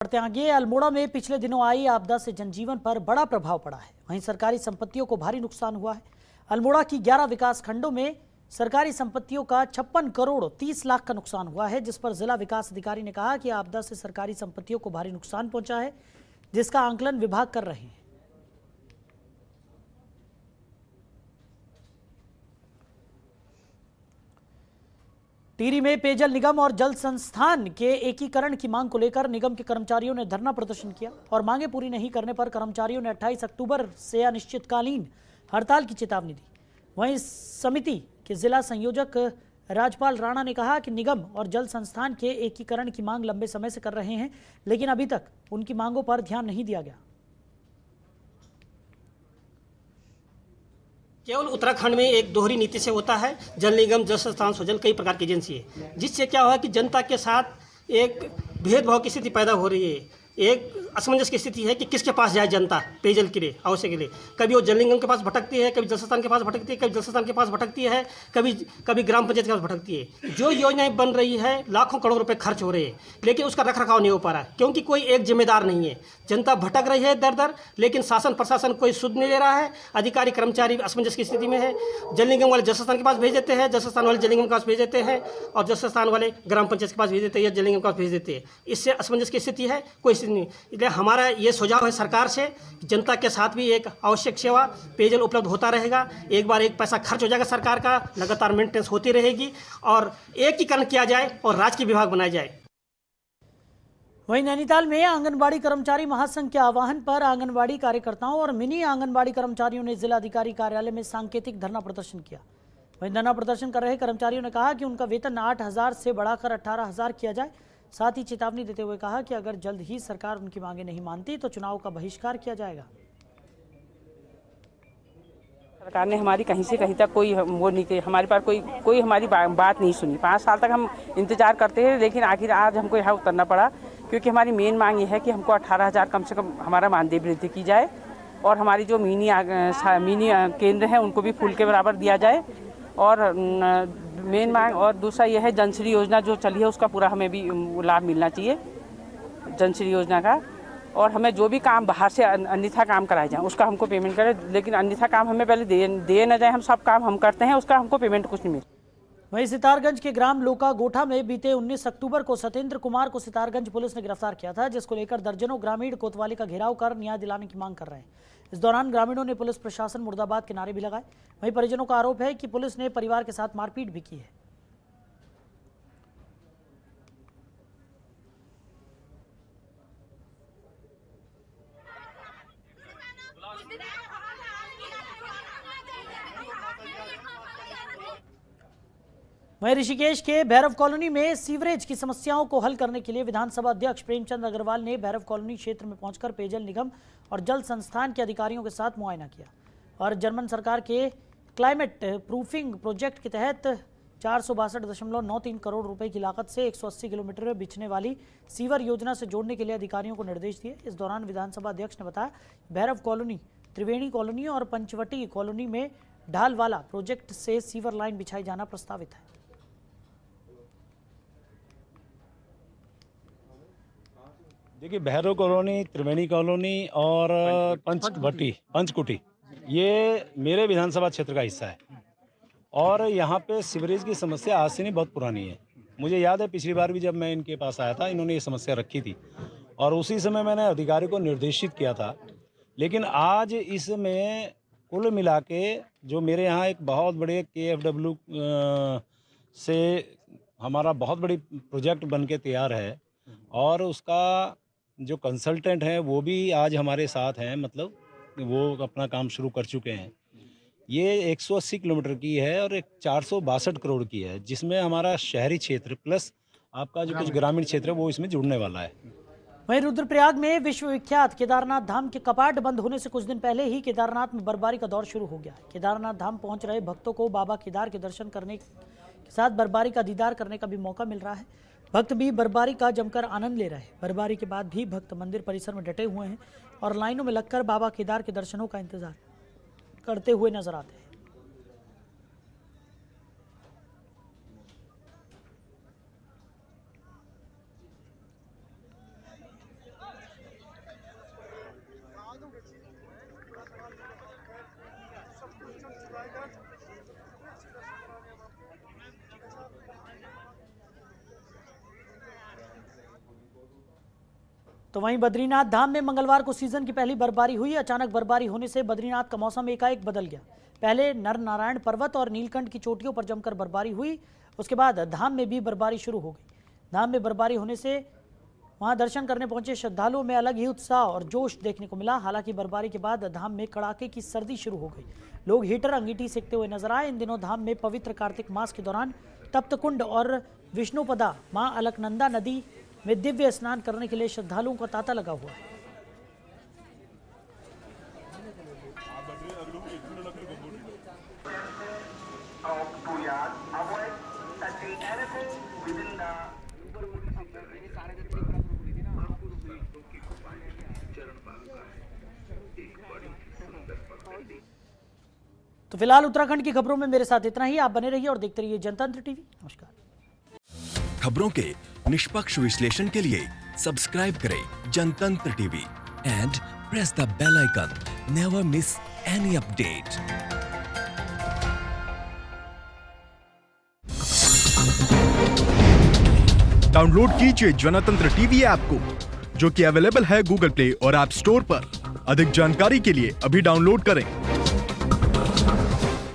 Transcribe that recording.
बढ़ते आगे, अल्मोड़ा में पिछले दिनों आई आपदा से जनजीवन पर बड़ा प्रभाव पड़ा है। वहीं सरकारी संपत्तियों को भारी नुकसान हुआ है। अल्मोड़ा की 11 विकास खंडों में सरकारी संपत्तियों का 56 करोड़ 30 लाख का नुकसान हुआ है, जिस पर जिला विकास अधिकारी ने कहा कि आपदा से सरकारी संपत्तियों को भारी नुकसान पहुंचा है, जिसका आंकलन विभाग कर रहे हैं। टिहरी में पेयजल निगम और जल संस्थान के एकीकरण की मांग को लेकर निगम के कर्मचारियों ने धरना प्रदर्शन किया और मांगे पूरी नहीं करने पर कर्मचारियों ने 28 अक्टूबर से अनिश्चितकालीन हड़ताल की चेतावनी दी। वहीं समिति के जिला संयोजक राजपाल राणा ने कहा कि निगम और जल संस्थान के एकीकरण की मांग लंबे समय से कर रहे हैं, लेकिन अभी तक उनकी मांगों पर ध्यान नहीं दिया गया। केवल उत्तराखंड में एक दोहरी नीति से होता है। जल निगम, जल संस्थान, स्वजल कई प्रकार की एजेंसी है, जिससे क्या हुआ कि जनता के साथ एक भेदभाव की स्थिति पैदा हो रही है। एक असमंजस की स्थिति है कि किसके पास जाए जनता पेयजल के लिए, आवश्यक के लिए। कभी वो जल निगम के पास भटकती है, कभी जल संस्थान के पास भटकती है, कभी जल संस्थान के पास भटकती है, कभी ग्राम पंचायत के पास भटकती है। जो योजनाएं बन रही है, लाखों करोड़ रुपए खर्च हो रहे हैं, लेकिन उसका रखरखाव नहीं हो पा रहा है, क्योंकि कोई एक जिम्मेदार नहीं है। जनता भटक रही है दर दर, लेकिन शासन प्रशासन कोई सुध नहीं ले रहा है। अधिकारी कर्मचारी असमंजस की स्थिति में है। जल निगम वाले जल संस्थान के पास भेज देते हैं, जल संस्थान वाले जल निगम के पास भेज देते हैं, और जल संस्थान वाले ग्राम पंचायत के पास भेज देते हैं या जल निगम के पास भेज देते हैं। इससे असमंजस की स्थिति है, कोई स्थिति नहीं। इसलिए हमारा ये सुझाव है सरकार से कि जनता के साथ भी एक आवश्यक सेवा पेयजल उपलब्ध होता रहेगा। एक बार एक पैसा खर्च हो जाएगा सरकार का, लगातार मेंटेनेंस होती रहेगी और एकीकरण किया जाए और राजकीय विभाग बनाया जाए। वहीं नैनीताल में आंगनबाड़ी कर्मचारी महासंघ के आह्वान पर आंगनबाड़ी कार्यकर्ताओं और मिनी आंगनबाड़ी कर्मचारियों ने जिलाधिकारी कार्यालय में सांकेतिक धरना प्रदर्शन किया। वहीं धरना प्रदर्शन कर रहे कर्मचारियों ने कहा कि उनका वेतन 8,000 से बढ़ाकर 18,000 किया जाए। साथ ही चेतावनी देते हुए कहा कि अगर जल्द ही सरकार उनकी मांगे नहीं मानती तो चुनाव का बहिष्कार किया जाएगा। सरकार ने हमारी कहीं से कहीं तक कोई वो नहीं की, हमारे पास कोई हमारी बात नहीं सुनी। 5 साल तक हम इंतजार करते हैं, लेकिन आखिर आज हमको यहाँ उतरना पड़ा, क्योंकि हमारी मेन मांग ये है कि हमको 18,000 कम से कम हमारा मानदेय वृद्धि की जाए और हमारी जो मिनी केंद्र हैं उनको भी फुल के बराबर दिया जाए। और मेन मांग और दूसरा यह है, जनश्री योजना जो चली है उसका पूरा हमें भी लाभ मिलना चाहिए, जनश्री योजना का। और हमें जो भी काम बाहर से अन्यथा काम कराए जाए उसका हमको पेमेंट करें, लेकिन अन्यथा काम हमें पहले दे न जाए। हम सब काम हम करते हैं, उसका हमको पेमेंट कुछ नहीं मिलता। वहीं सितारगंज के ग्राम लोका गोठा में बीते 19 अक्टूबर को सत्येंद्र कुमार को सितारगंज पुलिस ने गिरफ्तार किया था, जिसको लेकर दर्जनों ग्रामीण कोतवाली का घेराव कर न्याय दिलाने की मांग कर रहे हैं। इस दौरान ग्रामीणों ने पुलिस प्रशासन मुर्दाबाद के नारे भी लगाए। वहीं परिजनों का आरोप है कि पुलिस ने परिवार के साथ मारपीट भी की है। वहीं ऋषिकेश के भैरव कॉलोनी में सीवरेज की समस्याओं को हल करने के लिए विधानसभा अध्यक्ष प्रेमचंद अग्रवाल ने भैरव कॉलोनी क्षेत्र में पहुंचकर पेयजल निगम और जल संस्थान के अधिकारियों के साथ मुआयना किया और जर्मन सरकार के क्लाइमेट प्रूफिंग प्रोजेक्ट के तहत 462.93 करोड़ रुपए की लागत से 180 किलोमीटर में बिछने वाली सीवर योजना से जोड़ने के लिए अधिकारियों को निर्देश दिए। इस दौरान विधानसभा अध्यक्ष ने बताया, भैरव कॉलोनी, त्रिवेणी कॉलोनी और पंचवटी कॉलोनी में ढाल वाला प्रोजेक्ट से सीवर लाइन बिछाई जाना प्रस्तावित है। देखिए, भैरव कॉलोनी, त्रिवेणी कॉलोनी और पंचकुटी ये मेरे विधानसभा क्षेत्र का हिस्सा है और यहाँ पे सीवरेज की समस्या आज से नहीं, बहुत पुरानी है। मुझे याद है पिछली बार भी जब मैं इनके पास आया था, इन्होंने ये समस्या रखी थी और उसी समय मैंने अधिकारी को निर्देशित किया था। लेकिन आज इसमें कुल मिला के जो मेरे यहाँ एक बहुत बड़े KFW से हमारा बहुत बड़ी प्रोजेक्ट बन के तैयार है और उसका जो कंसल्टेंट हैं वो भी आज हमारे साथ हैं, मतलब वो अपना काम शुरू कर चुके हैं। ये 180 किलोमीटर की है और एक 462 करोड़ की है, जिसमें हमारा शहरी क्षेत्र प्लस आपका जो कुछ ग्रामीण क्षेत्र है वो इसमें जुड़ने वाला है। वहीं रुद्रप्रयाग में विश्वविख्यात केदारनाथ धाम के कपाट बंद होने से कुछ दिन पहले ही केदारनाथ में बर्फबारी का दौर शुरू हो गया है। केदारनाथ धाम पहुंच रहे भक्तों को बाबा केदार के दर्शन करने के साथ बर्फबारी का दीदार करने का भी मौका मिल रहा है। भक्त भी बर्फबारी का जमकर आनंद ले रहे हैं। बर्फबारी के बाद भी भक्त मंदिर परिसर में डटे हुए हैं और लाइनों में लगकर बाबा केदार के दर्शनों का इंतजार करते हुए नजर आते हैं। तो वहीं बद्रीनाथ धाम में मंगलवार को सीजन की पहली बर्फबारी हुई। अचानक बर्फबारी होने से बद्रीनाथ का मौसम एकाएक बदल गया। पहले नर नारायण पर्वत और नीलकंठ की चोटियों पर जमकर बर्फबारी हुई, उसके बाद धाम में भी बर्फबारी शुरू हो गई। धाम में बर्फबारी होने से वहां दर्शन करने पहुंचे श्रद्धालुओं में अलग ही उत्साह और जोश देखने को मिला। हालांकि बर्फबारी के बाद धाम में कड़ाके की सर्दी शुरू हो गई। लोग हीटर अंगीठी सेकते हुए नजर आए। इन दिनों धाम में पवित्र कार्तिक मास के दौरान तप्तकुंड और विष्णुपदा मां अलकनंदा नदी में दिव्य स्नान करने के लिए श्रद्धालुओं का तांता लगा हुआ है। तो फिलहाल उत्तराखंड की खबरों में मेरे साथ इतना ही। आप बने रहिए और देखते रहिए जनतंत्र टीवी। नमस्कार। खबरों के निष्पक्ष विश्लेषण के लिए सब्सक्राइब करें Jantantra TV and press the bell icon. Never miss any update. Download कीजिए जनतंत्र टीवी ऐप को, जो कि अवेलेबल है गूगल प्ले और ऐप स्टोर पर। अधिक जानकारी के लिए अभी डाउनलोड करें।